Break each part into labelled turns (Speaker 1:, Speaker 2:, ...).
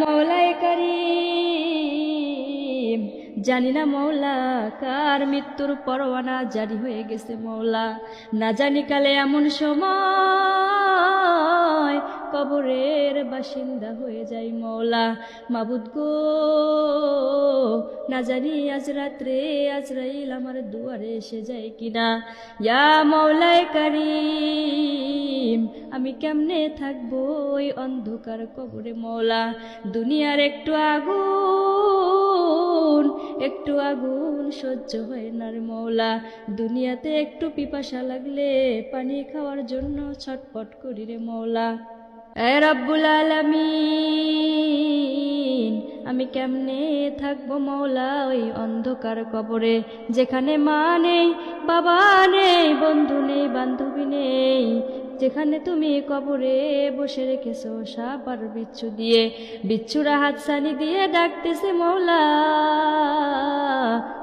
Speaker 1: মৌলাই কারীম, জানি না মৌলা কার মৃত্যুর পরোয়ানা জারি হয়ে গেছে মৌলা। না জানি কালে এমন সময় কবরের বাসিন্দা হয়ে যাই মৌলা। মাবুদ গো, না জানি আজ রাত্রে আজরাইল আমার দুয়ারে এসে যায় কিনা। ইয়া মৌলাই কারীম, আমি কেমনে থাকবো ওই অন্ধকার কবরে মৌলা। দুনিয়ার একটু আগুন সহ্য হয় না রে মৌলা। দুনিয়াতে একটু পিপাসা লাগলে পানি খাওয়ার জন্য ছটফট করি রে মৌলা। এ রব্বুল আলামিন, আমি কেমনে থাকবো মৌলা ওই অন্ধকার কবরে, যেখানে মা নেই, বাবা নেই, বন্ধু নেই, বান্ধবী নেই, যেখানে তুমি কবরে বসে রেখেছো সাপ আর বিচ্ছু দিয়ে। বিচ্ছুরা হাতছানি দিয়ে ডাকতেছে মৌলা,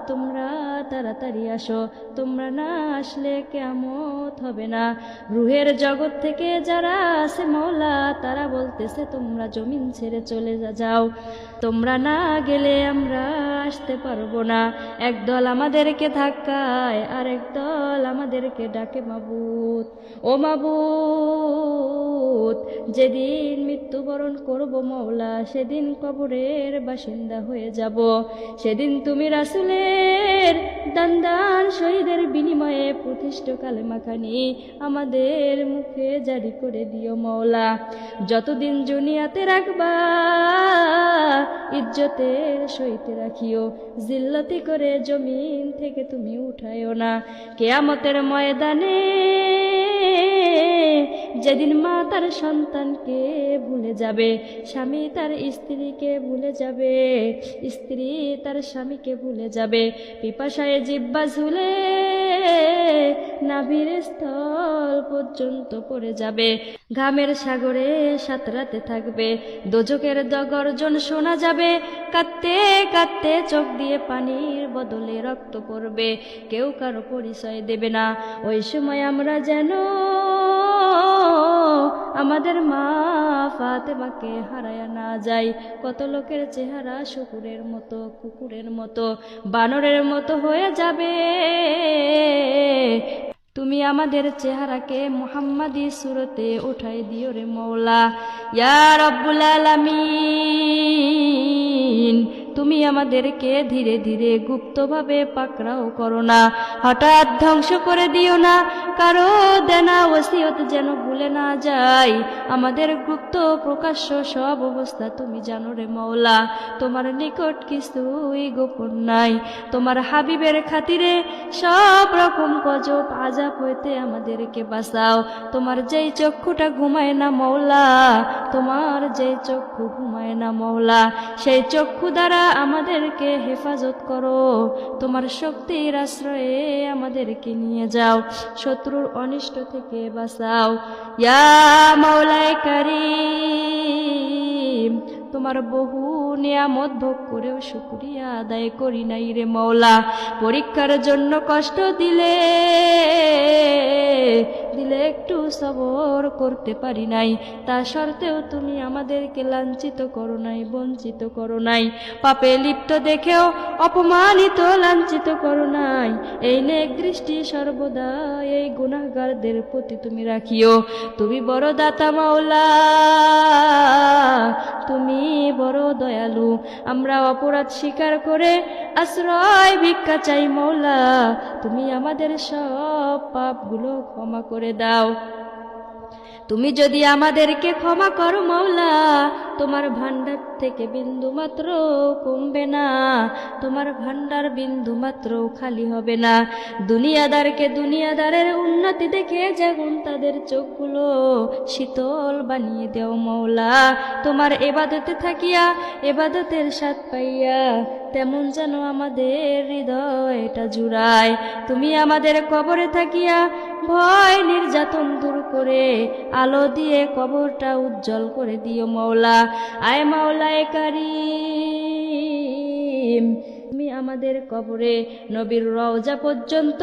Speaker 1: তোমরা তাড়াতাড়ি আসো, তোমরা না আসলে কিয়ামত হবে না। রুহের জগৎ থেকে যারা আছে মৌলা, তারা বলতেছে তোমরা জমিন ছেড়ে চলে যাও, তোমরা না গেলে আমরা আসতে পারবো না। একদল আমাদেরকে ধাক্কায় আর একদল আমাদেরকে ডাকে মাবুদ, ও মাবুদ, যেদিন মৃত্যুবরণ করব মৌলা, সেদিন কবরের বাসিন্দা হয়ে যাব। সেদিন তুমি রাসূলের দান শহীদের বিনিময়ে প্রতিষ্ঠিত কালেমাখানি আমাদের মুখে জারি করে দিও মৌলা। যতদিন দুনিয়াতে রাখবা ইজ্জতের সহিত রাখিও, জিল্লতি করে জমিন থেকে তুমি উঠাইও না। কিয়ামতের ময়দানে যেদিন মা তার সন্তানকে ভুলে যাবে, স্বামী তার স্ত্রীকে ভুলে যাবে, স্ত্রী তার স্বামীকে ভুলে যাবে, পিপাসায় জিহ্বা ঝুলে নাভির স্থল পর্যন্ত পড়ে যাবে, ঘামের সাগরে সাঁতরাতে থাকবে, দোজখের গর্জন শোনা যাবে, কাঁদতে কাঁদতে চোখ দিয়ে পানির বদলে রক্ত পড়বে, কেউ কারো পরিচয় দেবে না। ওই সময় আমরা যেন আমাদের মা ফাতেমাকে হারায়া না যাই। কত লোকের চেহারা শুকুরের মতো, কুকুরের মতো, বানরের মতো হয়ে যাবে, তুমি আমাদের চেহারাকে মুহাম্মাদি সুরতে উঠাই দিও রে মৌলা। ইয়া রব্বুল আলামিন, তুমি আমাদেরকে ধীরে ধীরে গুপ্তভাবে পাকড়াও করো না, হঠাৎ ধ্বংস করে দিও না। কারো দেনা ওসিয়ত যেন ভুলে না যায়। আমাদের গুপ্ত প্রকাশ্য সব অবস্থা তুমি জানো রে মৌলা, তোমার নিকট কিছুই গোপন নাই। তোমার হাবিবের খাতিরে সব রকম গজব আযাব হইতে আমাদেরকে বাঁচাও। তোমার যেই চক্ষুটা ঘুমায় না মৌলা, তোমার যেই চক্ষু ঘুমায় না মৌলা, সেই চক্ষু দ্বারা আমাদেরকে হেফাজত করো। তোমার শক্তির আশ্রয়ে আমাদেরকে নিয়ে যাও, শত্রুর অনিষ্ট থেকে বাঁচাও। ইয়া মাওলাই কারীম, তোমার বহু নিয়ামত ভোগ করেও শুকরিয়া আদায় করি নাই রে মৌলা। পরীক্ষার জন্য কষ্ট দিলে একটু সবর করতে পারি নাই, তা সত্ত্বেও তুমি আমাদেরকে লাঞ্ছিত করো নাই, বঞ্চিত করো নাই। পাপে লিপ্ত দেখেও অপমানিত লাঞ্ছিত করো নাই। এই নেক দৃষ্টি সর্বদা এই গুনাহগারদের প্রতি তুমি রাখিও। তুমি বড় দাতা মাওলা, তুমি বড় দয়ালু। আমরা অপরাধ স্বীকার করে আশ্রয় ভিক্ষা চাই মৌলা, তুমি আমাদের সব পাপগুলো ক্ষমা করে দাও। তুমি যদি আমাদেরকে ক্ষমা করো মৌলা, তোমার ভান্ডার থেকে বিন্দু মাত্র কমবে না, তোমার ভান্ডার বিন্দু মাত্র খালি হবে না। দুনিয়াদারকে দুনিয়াদারের উন্নতি দেখে যেমন তাদের চোখগুলো শীতল বানিয়ে দেও মৌলা, তোমার এবাদতে থাকিয়া এবাদতের স্বাদ পাইয়া তেমন যেন আমাদের হৃদয়টা জুড়ায়। তুমি আমাদের কবরে থাকিয়া ভয় নির্যাতন দূর করে আলো দিয়ে কবরটা উজ্জ্বল করে দিও মৌলা। আয় মাওলায়ে কারীম, তুমি আমাদের কবরে নবীর রওজা পর্যন্ত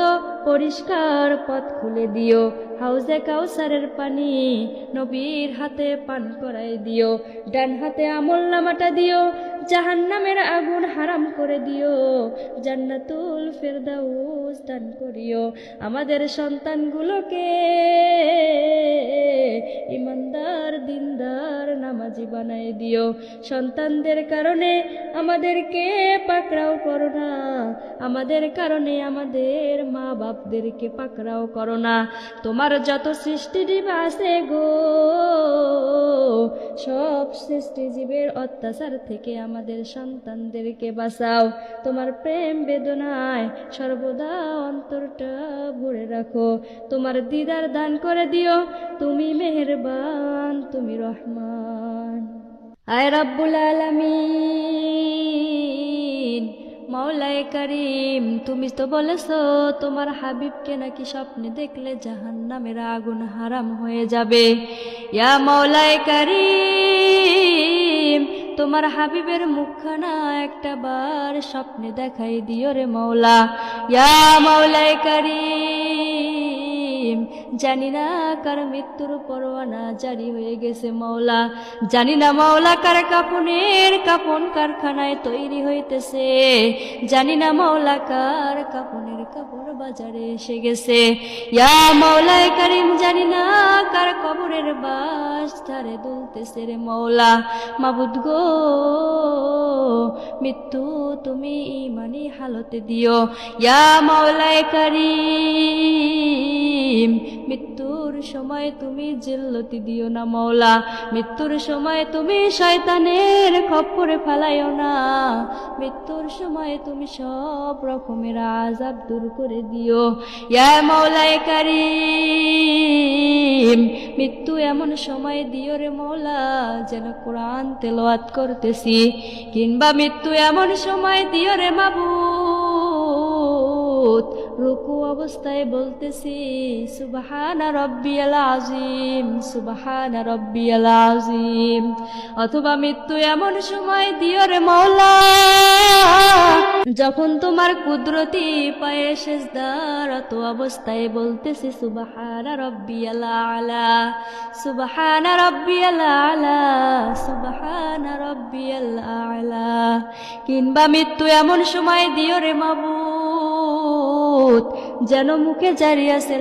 Speaker 1: পরিষ্কার পথ খুলে দিও। হাউজে কাউসারের পানি নবীর হাতে পান করাই দিও। ডান হাতে আমলনামাটা দিও, জাহান্নামের আগুন হারাম করে দিও, জান্নাতুল ফেরদাউস দান করিও। আমাদের সন্তানগুলোকে ইমানদার, দিনদার, নামাজি বানাই দিও। সন্তানদের কারণে আমাদেরকে পাকড়াও করো না, আমাদের কারণে আমাদের মা বাপদেরকে পাকড়াও করো না। তোমার যত সৃষ্টিজীব আছে গো, সব সৃষ্টিজীবের অত্যাচার থেকে আমাদের সন্তানদেরকে বাঁচাও। তোমার প্রেম বেদনায় সর্বদা অন্তরটা ভরে রাখো। তোমার দিদার দান করে দিও। তুমি মেহেরবান, তুমি রহমান। আয় রাব্বুল আলামিন, মাওলায়ে কারীম, তুমি তো বলেছো তোমার হাবিবকে নাকি স্বপ্নে দেখলে জাহান্নামের আগুন হারাম হয়ে যাবে। ইয়া মাওলায়ে কারীম, তোমার হাবিবের মুখখানা একটা বার স্বপ্নে দেখাই দিও রে মাওলা। ইয়া মাওলায়ে কারীম, জানি না কার মৃত্যুর পরোয়ানা জারি হয়ে গেছে মাওলা, জানি না মাওলা কার কাফনের কাফন কারখানায় তৈরি হইতেছে, জানি না মাওলা কার কাফনের কাপড় বাজারে এসে গেছে। ইয়া মাওলায়ে কারীম, জানি না কার কবরের বাঁশ ধারে দুলতেছে রে মাওলা। মাবুদ গো, মৃত্যু তুমি ইমানি হালতে দিও। ইয়া মাওলায়ে কারীম, মৃত্যুর সময় তুমি জিল্লতি দিও না মাওলা, মৃত্যুর সময় তুমি শয়তানের খপ্পরে ফেলাইও না, মৃত্যুর সময় তুমি সব রকমের আযাব দূর করে দিও। ইয়া মাওলায়ে কারীম, মৃত্যু এমন সময় দিও রে মাওলা যেন কোরআন তেলাওয়াত করতেছি, কিংবা মৃত্যু এমন সময় দিও রে মাবুদ রুকু অবস্থায় বলতেছি সুবহানা রাব্বিয়াল আযীম, সুবহানা রাব্বিয়াল আযীম। অথবা মৃত্যু এমন সময় দিও রে মাওলা যখন তোমার কুদরতি পায়ে সিজদারত অবস্থায় বলতেছি সুবহানা রাব্বিয়াল আলা, সুবহানা রাব্বিয়াল আলা, সুবহানা রাব্বিয়াল আলা। কিংবা মৃত্যু এমন সময় দিও রে মাবুদ যেন মুখে জারি আছে